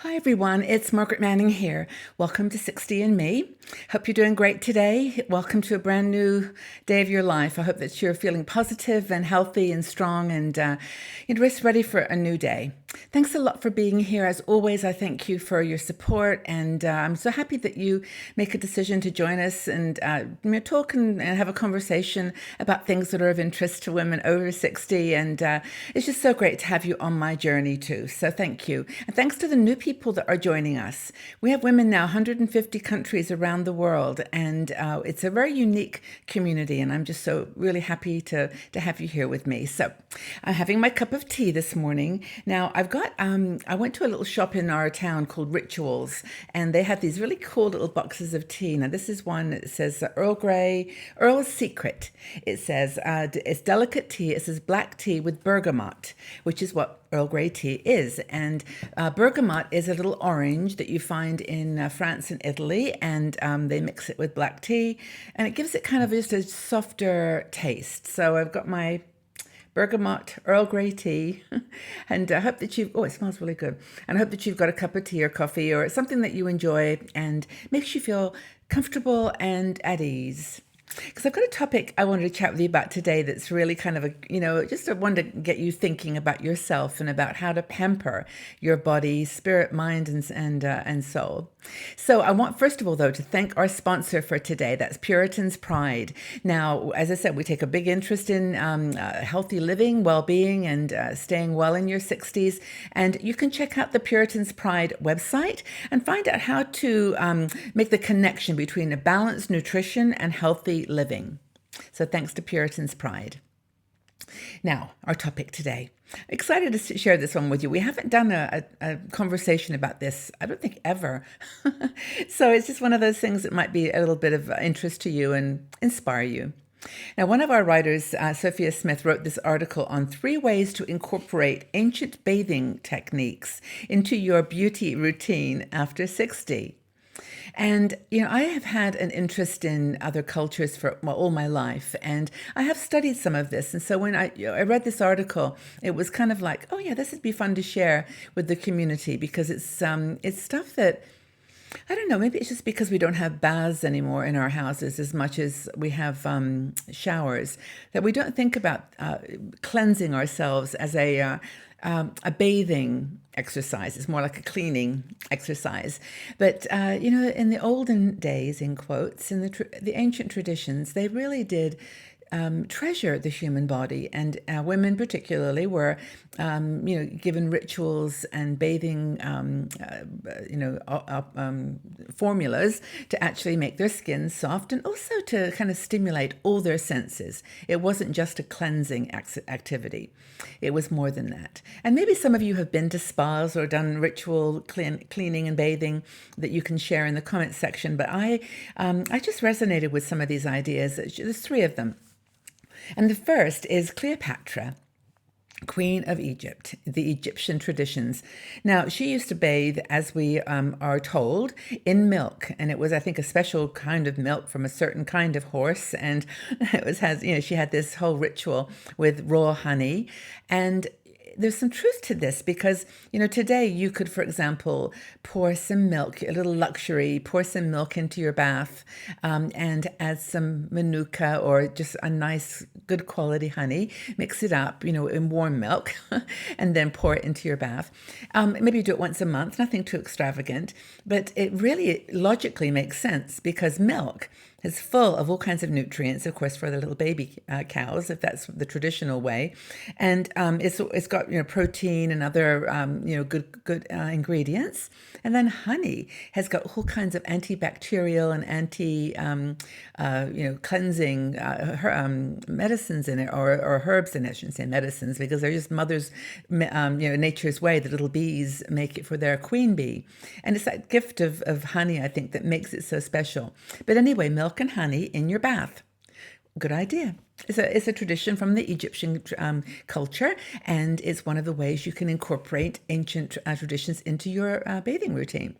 Hi everyone, it's Margaret Manning here. Welcome to 60 and Me. Hope you're doing great today. Welcome to a brand new day of your life. I hope that you're feeling positive and healthy and strong and you're just ready for a new day. Thanks a lot for being here. As always, I thank you for your support and I'm so happy that you make a decision to join us and talk and have a conversation about things that are of interest to women over 60. And it's just so great to have you on my journey too. So thank you. And thanks to the new people that are joining us. We have women now, 150 countries around the world, and it's a very unique community, and I'm just so really happy to have you here with me. So I'm having my cup of tea this morning. Now, I went to a little shop in our town called Rituals, and they had these really cool little boxes of tea. Now, this is one that says Earl Grey, Earl's Secret. It says it's delicate tea. It says black tea with bergamot, which is what Earl Grey tea is. And bergamot is a little orange that you find in France and Italy, and they mix it with black tea, and it gives it kind of just a softer taste. So I've got my bergamot Earl Grey tea, and I hope that it smells really good. And I hope that you've got a cup of tea or coffee or something that you enjoy and makes you feel comfortable and at ease. Because I've got a topic I wanted to chat with you about today that's really kind of just I wanted to get you thinking about yourself and about how to pamper your body, spirit, mind, and soul. So I want, first of all, though, to thank our sponsor for today. That's Puritan's Pride. Now, as I said, we take a big interest in healthy living, well-being, and staying well in your 60s. And you can check out the Puritan's Pride website and find out how to make the connection between a balanced nutrition and healthy living. So thanks to Puritan's Pride. Now, our topic today. Excited to share this one with you. We haven't done a conversation about this, I don't think, ever. So it's just one of those things that might be a little bit of interest to you and inspire you. Now, one of our writers, Sophia Smith, wrote this article on 3 ways to incorporate ancient bathing techniques into your beauty routine after 60. And, I have had an interest in other cultures for all my life, and I have studied some of this. And so when I read this article, it was kind of like, oh yeah, this would be fun to share with the community because it's stuff that, I don't know, maybe it's just because we don't have baths anymore in our houses as much as we have showers, that we don't think about cleansing ourselves as a bathing exercise. It's more like a cleaning exercise. But, in the olden days, in quotes, in the ancient traditions, they really did treasure the human body, and women particularly were, given rituals and bathing, formulas to actually make their skin soft and also to kind of stimulate all their senses. It wasn't just a cleansing activity. It was more than that. And maybe some of you have been to spas or done ritual cleaning and bathing that you can share in the comments section. But I just resonated with some of these ideas. There's 3 of them. And the first is Cleopatra, Queen of Egypt, the Egyptian traditions. Now, she used to bathe, as we are told, in milk. And it was, I think, a special kind of milk from a certain kind of horse. And she had this whole ritual with raw honey. And there's some truth to this because, today you could, for example, pour some milk, a little luxury, pour some milk into your bath and add some manuka or just a nice, good quality honey, mix it up, in warm milk and then pour it into your bath. Maybe do it once a month, nothing too extravagant, but it really logically makes sense because milk is full of all kinds of nutrients, of course, for the little baby cows, if that's the traditional way, and it's got protein and other good ingredients. And then honey has got all kinds of antibacterial and cleansing medicines in it, or herbs in it. I shouldn't say medicines because they're just nature's way. The little bees make it for their queen bee, and it's that gift of honey, I think, that makes it so special. But anyway, milk and honey in your bath. Good idea. It's a tradition from the Egyptian culture, and it's one of the ways you can incorporate ancient traditions into your bathing routine.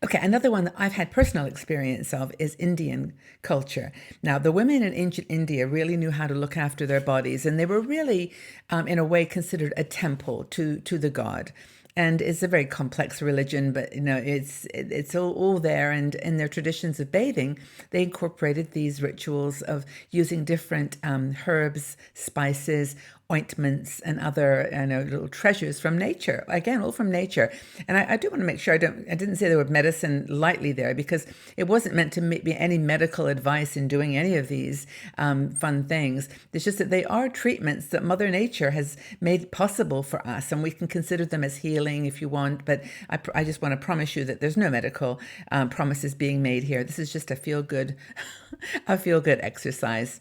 Okay, another one that I've had personal experience of is Indian culture. Now, the women in ancient India really knew how to look after their bodies, and they were really, in a way, considered a temple to the god. and it's a very complex religion, but it's all there. And in their traditions of bathing, they incorporated these rituals of using different herbs, spices, ointments, and other little treasures from nature. Again, all from nature. And I do want to make sure I didn't say the word medicine lightly there, because it wasn't meant to be any medical advice in doing any of these fun things. It's just that they are treatments that Mother Nature has made possible for us, and we can consider them as healing if you want. But I just want to promise you that there's no medical promises being made here. This is just a feel good, a feel good exercise.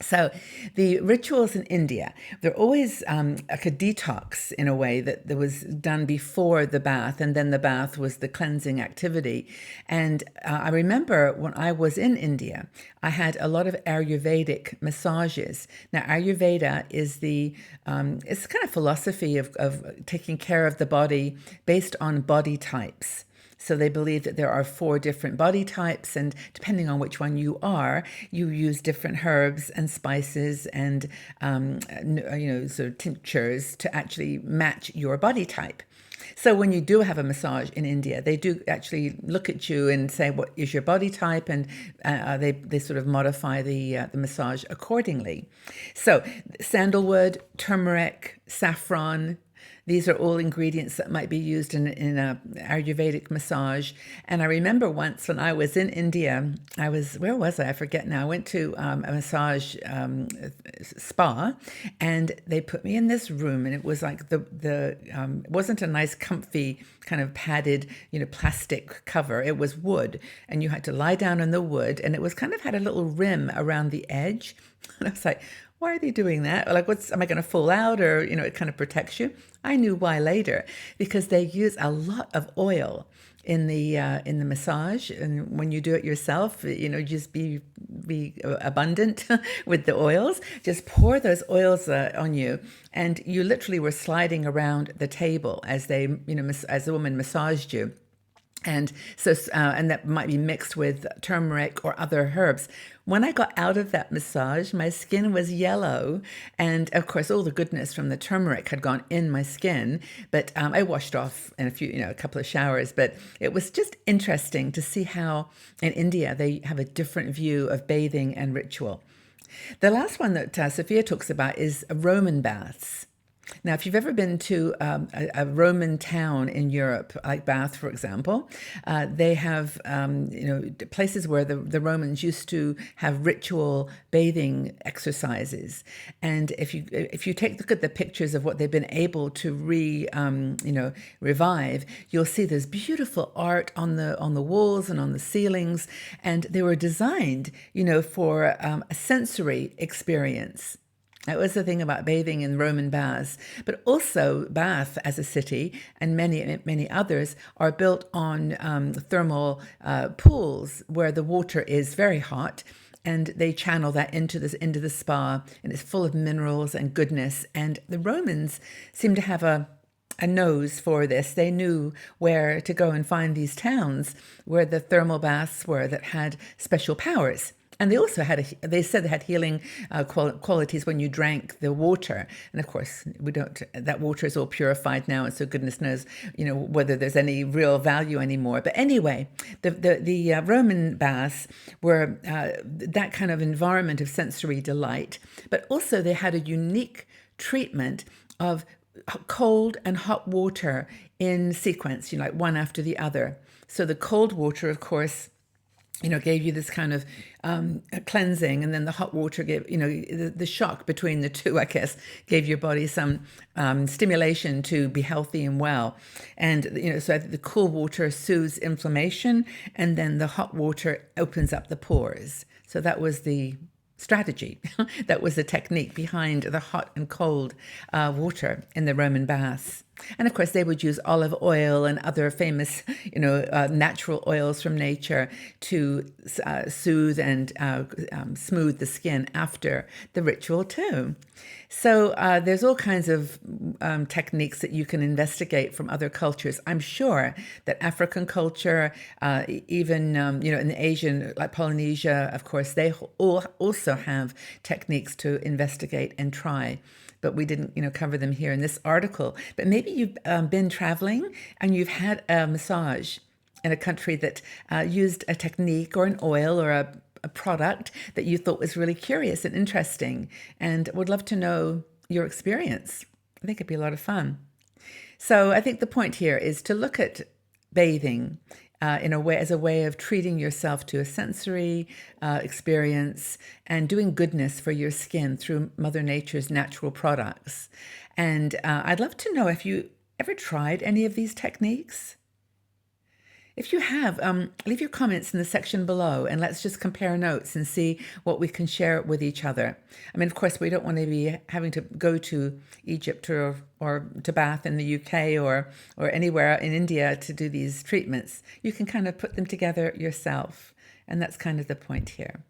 So the rituals in India, they're always like a detox in a way that was done before the bath, and then the bath was the cleansing activity. And I remember when I was in India, I had a lot of Ayurvedic massages. Now, Ayurveda is it's kind of philosophy of taking care of the body based on body types. So they believe that there are 4 different body types, and depending on which one you are, you use different herbs and spices and sort of tinctures to actually match your body type. So when you do have a massage in India, they do actually look at you and say, what is your body type? And they sort of modify the massage accordingly. So sandalwood, turmeric, saffron, these are all ingredients that might be used in a Ayurvedic massage. And I remember once when I was in India, where was I? I forget now. I went to a massage spa, and they put me in this room, and it was like it wasn't a nice, comfy kind of padded, plastic cover. It was wood, and you had to lie down on the wood, and it was kind of had a little rim around the edge. And I was like, why are they doing that? Like, am I going to fall out? Or, it kind of protects you. I knew why later, because they use a lot of oil in the massage. And when you do it yourself, just be abundant with the oils. Just pour those oils on you. And you literally were sliding around the table as as the woman massaged you. And so, and that might be mixed with turmeric or other herbs. When I got out of that massage, my skin was yellow. And of course, all the goodness from the turmeric had gone in my skin. But I washed off in a couple of showers. But it was just interesting to see how in India they have a different view of bathing and ritual. The last one that Sophia talks about is Roman baths. Now, if you've ever been to a Roman town in Europe, like Bath, for example, they have places where the Romans used to have ritual bathing exercises. And if you take a look at the pictures of what they've been able to revive, you'll see there's beautiful art on the walls and on the ceilings, and they were designed, for a sensory experience. That was the thing about bathing in Roman baths. But also Bath as a city and many, many others are built on thermal pools where the water is very hot, and they channel that into the spa, and it's full of minerals and goodness. And the Romans seem to have a nose for this. They knew where to go and find these towns where the thermal baths were that had special powers. And they also they said they had healing qualities when you drank the water. And of course, that water is all purified now. And so goodness knows, whether there's any real value anymore. But anyway, the Roman baths were that kind of environment of sensory delight. But also they had a unique treatment of cold and hot water in sequence, like one after the other. So the cold water, of course, gave you this kind of cleansing, and then the hot water gave, the shock between the two, I guess, gave your body some stimulation to be healthy and well. And, so the cool water soothes inflammation, and then the hot water opens up the pores. So that was the strategy. That was the technique behind the hot and cold water in the Roman baths. And of course, they would use olive oil and other famous, natural oils from nature to soothe and smooth the skin after the ritual too. So there's all kinds of techniques that you can investigate from other cultures. I'm sure that African culture, even, in the Asian, like Polynesia, of course, they all also have techniques to investigate and try. but we didn't, cover them here in this article. But maybe you've been traveling and you've had a massage in a country that used a technique or an oil or a product that you thought was really curious and interesting, and would love to know your experience. I think it'd be a lot of fun. So I think the point here is to look at bathing in a way as a way of treating yourself to a sensory experience and doing goodness for your skin through Mother Nature's natural products. And I'd love to know if you ever tried any of these techniques. If you have, leave your comments in the section below and let's just compare notes and see what we can share with each other. I mean, of course, we don't want to be having to go to Egypt or to Bath in the UK or anywhere in India to do these treatments. You can kind of put them together yourself. And that's kind of the point here.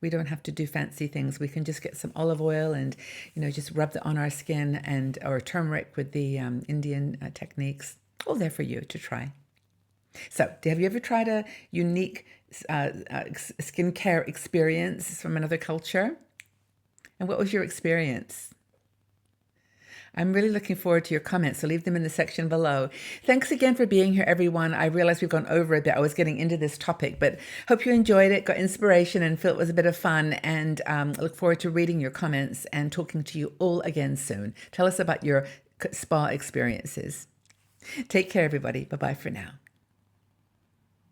We don't have to do fancy things. We can just get some olive oil and, just rub that on our skin or turmeric with the Indian techniques. All there for you to try. So, have you ever tried a unique skincare experience from another culture? And what was your experience? I'm really looking forward to your comments, so leave them in the section below. Thanks again for being here, everyone. I realize we've gone over a bit. I was getting into this topic, but hope you enjoyed it, got inspiration, and feel it was a bit of fun. And look forward to reading your comments and talking to you all again soon. Tell us about your spa experiences. Take care, everybody. Bye-bye for now.